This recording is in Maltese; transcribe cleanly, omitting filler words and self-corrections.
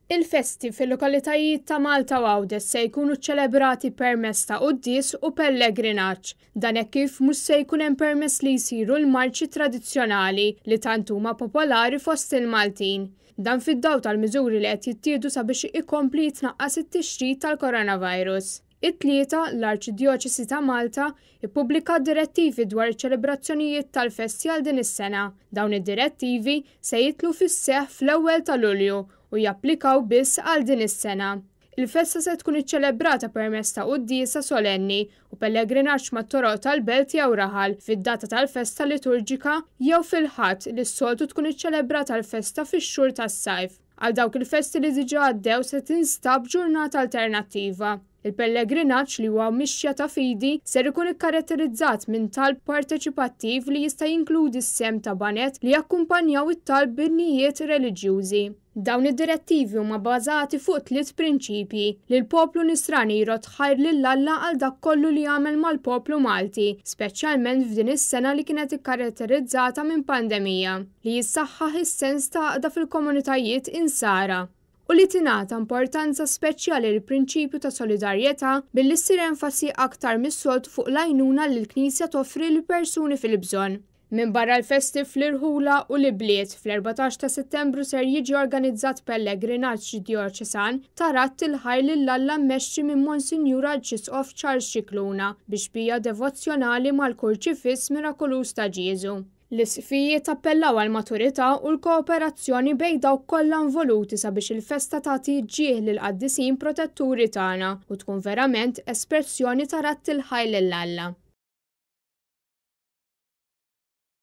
Il-festi fil-lokalitajiet ta' Malta u Għawdes se jkunu ċċelebrati permezz ta' qudies u pellegrinaġġ. Dan hekk kif mhux se jkun hemm permess li jsiru l-marċi tradizzjonali li tant huma popolari fost il-Maltin. Dan fid-dawl tal-miżuri li qed jittieħdu sabiex ikompli jitnaqqas it-tixrid tal-coronavirus. It-tlieta l-Arċidjoċesi ta' Malta ippubblika direttivi dwar iċ-ċelebrazzjonijiet tal-festi għal din is-sena. Dawn id-direttivi se jidħlu fis-seħħ fl-ewwel ta' Lulju u japplikaw biss għal din is-sena. Il-festa se tkun iċċelebrata permezz ta' qudiesa solenni u pellegrinaġġ mat-toroq tal-belt jew raħal fid-data tal-festa liturġika jew fil-ħadd li s-soltu tkun iċċelebrata l-festa fix-xhur tas-sajf. Għal dawk il-festi li diġà għaddew se tinstab ġurnata alternattiva. Il-pellegrinaġġ li huwa mixja ta' fidi ser ikun ikkaratterizzat minn talb parteċipattiv li jista' jinkludi s-sem ta' banet li jakkumpanjaw it-talb b'nijiet reliġjużi. Dawn id-direttivi huma bbażati fuq 3 prinċipji li l-poplu Nisrani jrod ħajr lill-Alla għal dak kollu li jagħmel mal-poplu Malti, speċjalment f'din is-sena li kienet ikkaratterizzata minn pandemija, li jissaħħaħ is-sens ta' għaqda fil-komunitajiet insara. U li tingħata importanza speċjali l prinċipju ta' solidarjetà billi ssir enfasi aktar mis-soltu fuq l-għajnuna li l-Knisja toffri lil persuni fil-bżonn. Minn barra l-festi fl-Irħula u l-Bliet fl-14 ta' Settembru ser jiġi organizzat pellegrinaġġ djoċesan ta' Ratt il-ħajr lill-Alla mmexxi minn Monsinjur Arċisqof Charles Scicluna biex bija devozzjonali mal-Kurċifiss Mirakolus ta' Ġiesu. L-isfijiet appellaw għal maturità u l-kooperazzjoni bejn dawk kollha involuti sabiex il-festa tagħti ġieħ lil qaddisin protetturi tagħna u tkun verament espressjoni ta' Ratt il-ħajr lill-Alla.